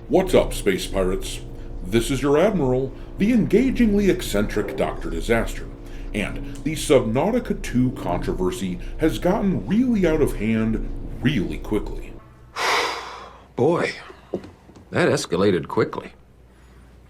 What's up, space pirates? This is your Admiral, the engagingly eccentric Dr. Disaster, and the Subnautica 2 controversy has gotten really out of hand really quickly. Boy, that escalated quickly.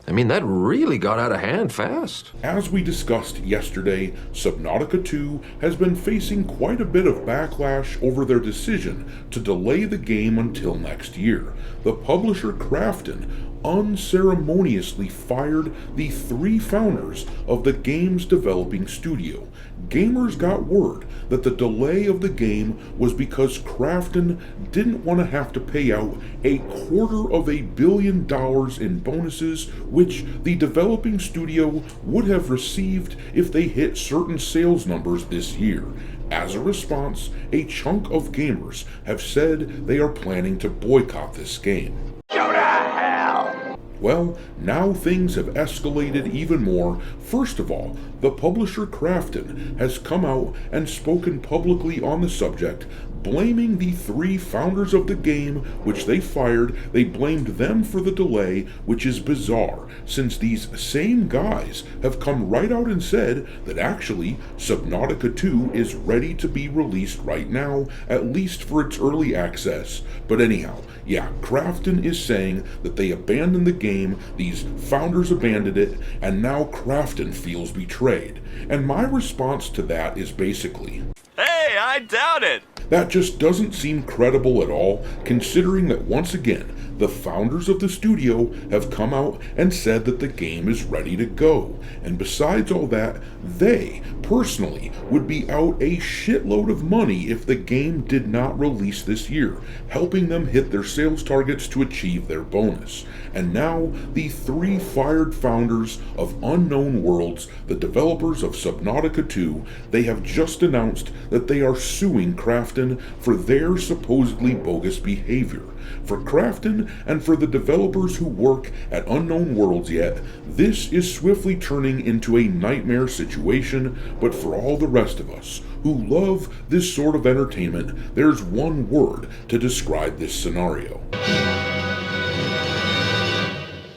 I mean, that really got out of hand fast. As we discussed yesterday, Subnautica 2 has been facing quite a bit of backlash over their decision to delay the game until next year. The publisher Krafton unceremoniously fired the 3 founders of the game's developing studio. Gamers got word that the delay of the game was because Krafton didn't want to have to pay out $250 million in bonuses, which the developing studio would have received if they hit certain sales numbers this year. As a response, a chunk of gamers have said they are planning to boycott this game. Go to hell! Well, now things have escalated even more. First of all, the publisher Krafton has come out and spoken publicly on the subject, blaming the 3 founders of the game, which they fired. They blamed them for the delay, which is bizarre, since these same guys have come right out and said that actually Subnautica 2 is ready to be released right now, at least for its early access. But anyhow, yeah, Krafton is saying that they abandoned the game, these founders abandoned it, and now Krafton feels betrayed. And my response to that is basically, Hey, I doubt it! that just doesn't seem credible at all, considering that once again, the founders of the studio have come out and said that the game is ready to go. And besides all that, they personally would be out a shitload of money if the game did not release this year, helping them hit their sales targets to achieve their bonus. And now, the 3 fired founders of Unknown Worlds, the developers of Subnautica 2, they have just announced that they are suing Krafton for their supposedly bogus behavior. For Krafton and for the developers who work at Unknown Worlds yet, this is swiftly turning into a nightmare situation, but for all the rest of us who love this sort of entertainment, there's one word to describe this scenario.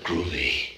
Groovy.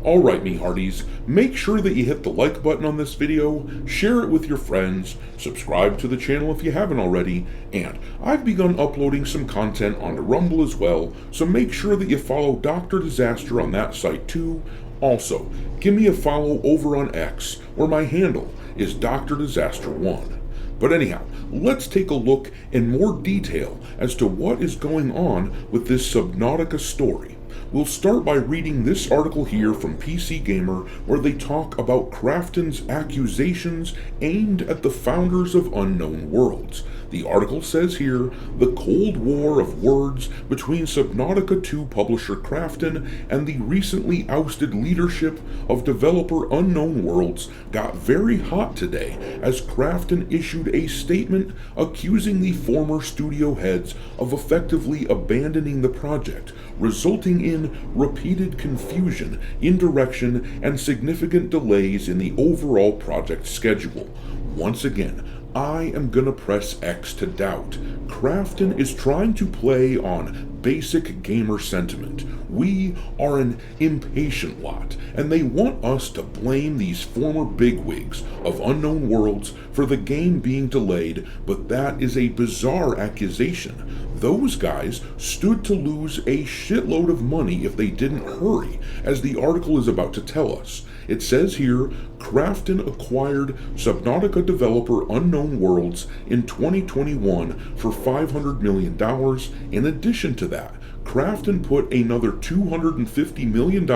Alright, me hearties, make sure that you hit the like button on this video, share it with your friends, subscribe to the channel if you haven't already, and I've begun uploading some content onto Rumble as well, so make sure that you follow Dr. Disaster on that site too. Also, give me a follow over on X, where my handle is Dr. Disaster 1. But anyhow, let's take a look in more detail as to what is going on with this Subnautica story. We'll start by reading this article here from PC Gamer, where they talk about Krafton's accusations aimed at the founders of Unknown Worlds. The article says here, the Cold War of words between Subnautica 2 publisher Krafton and the recently ousted leadership of developer Unknown Worlds got very hot today as Krafton issued a statement accusing the former studio heads of effectively abandoning the project, resulting in repeated confusion, indirection, and significant delays in the overall project schedule. Once again, I am gonna press X to doubt. Krafton is trying to play on basic gamer sentiment. We are an impatient lot, and they want us to blame these former bigwigs of Unknown Worlds for the game being delayed, but that is a bizarre accusation. Those guys stood to lose a shitload of money if they didn't hurry, as the article is about to tell us. It says here, Krafton acquired Subnautica developer Unknown Worlds in 2021 for $500 million. In addition to that, Krafton put another $250 million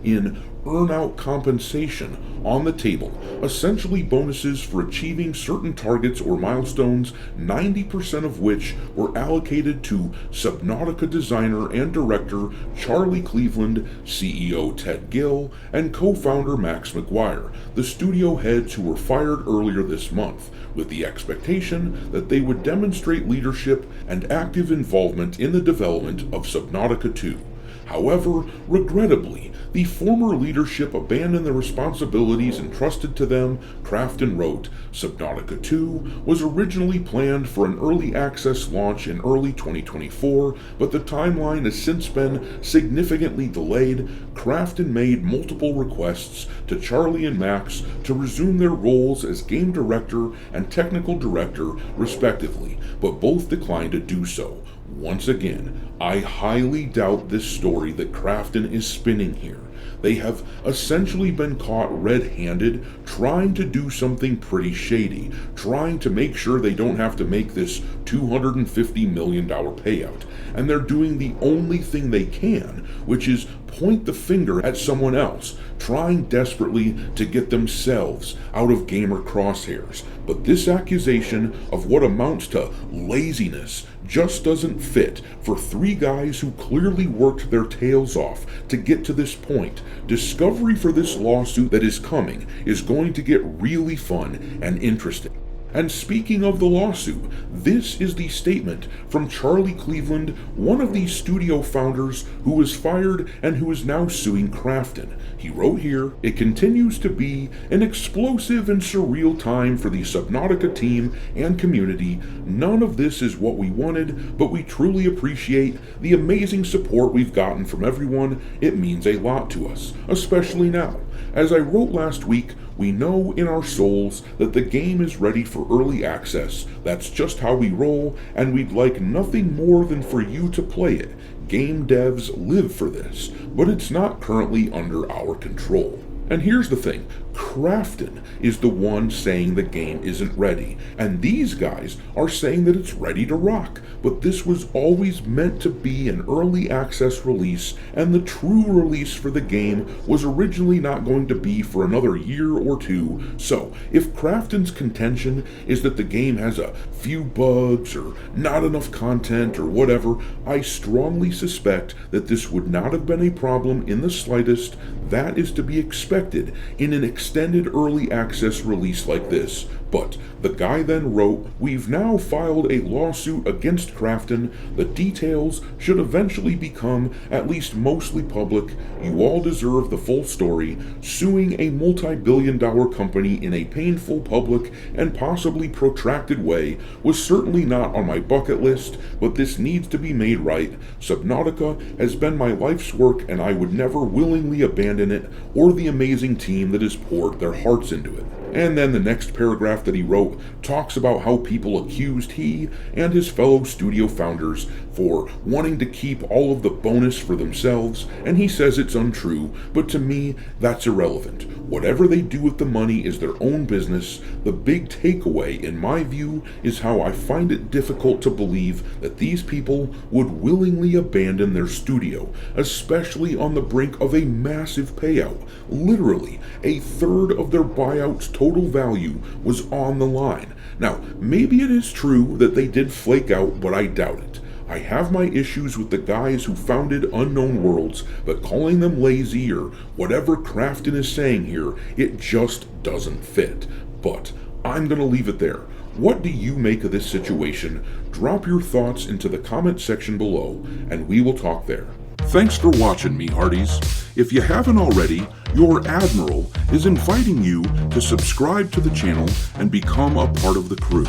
in earn-out compensation on the table, essentially bonuses for achieving certain targets or milestones, 90% of which were allocated to Subnautica designer and director Charlie Cleveland, CEO Ted Gill, and co-founder Max McGuire, the studio heads who were fired earlier this month, with the expectation that they would demonstrate leadership and active involvement in the development of Subnautica 2. However, regrettably, the former leadership abandoned the responsibilities entrusted to them. Krafton wrote, Subnautica 2 was originally planned for an early access launch in early 2024, but the timeline has since been significantly delayed. Krafton made multiple requests to Charlie and Max to resume their roles as game director and technical director, respectively, but both declined to do so. Once again, I highly doubt this story that Krafton is spinning here. They have essentially been caught red-handed trying to do something pretty shady, trying to make sure they don't have to make this $250 million payout. And they're doing the only thing they can, which is point the finger at someone else, trying desperately to get themselves out of gamer crosshairs. But this accusation of what amounts to laziness just doesn't fit for three guys who clearly worked their tails off to get to this point. Discovery for this lawsuit that is coming is going to get really fun and interesting. And speaking of the lawsuit, this is the statement from Charlie Cleveland, one of the studio founders who was fired and who is now suing Krafton. He wrote here, "It continues to be an explosive and surreal time for the Subnautica team and community. None of this is what we wanted, but we truly appreciate the amazing support we've gotten from everyone. It means a lot to us, especially now. As I wrote last week, we know in our souls that the game is ready for early access. That's just how we roll, and we'd like nothing more than for you to play it. Game devs live for this, but it's not currently under our control." And here's the thing, Krafton is the one saying the game isn't ready, and these guys are saying that it's ready to rock. But this was always meant to be an early access release, and the true release for the game was originally not going to be for another year or two. So, if Krafton's contention is that the game has a few bugs or not enough content or whatever, I strongly suspect that this would not have been a problem in the slightest. That is to be expected in an extended early access release like this. But the guy then wrote, "We've now filed a lawsuit against Krafton. The details should eventually become at least mostly public. You all deserve the full story. Suing a multi-billion-dollar company in a painful, public, and possibly protracted way was certainly not on my bucket list, but this needs to be made right. Subnautica has been my life's work, and I would never willingly abandon it or the amazing team that has poured their hearts into it." And then the next paragraph that he wrote talks about how people accused he and his fellow studio founders for wanting to keep all of the bonus for themselves, and he says it's untrue, but to me, that's irrelevant. Whatever they do with the money is their own business. The big takeaway, in my view, is how I find it difficult to believe that these people would willingly abandon their studio, especially on the brink of a massive payout. Literally, a third of their buyout's total value was on the line. Now, maybe it is true that they did flake out, but I doubt it. I have my issues with the guys who founded Unknown Worlds, but calling them lazy or whatever Krafton is saying here, it just doesn't fit. But I'm gonna leave it there. What do you make of this situation? Drop your thoughts into the comment section below, and we will talk there. Thanks for watching, me hearties. If you haven't already, your Admiral is inviting you to subscribe to the channel and become a part of the crew.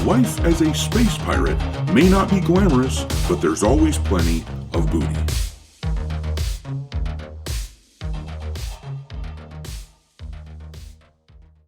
Life as a space pirate may not be glamorous, but there's always plenty of booty.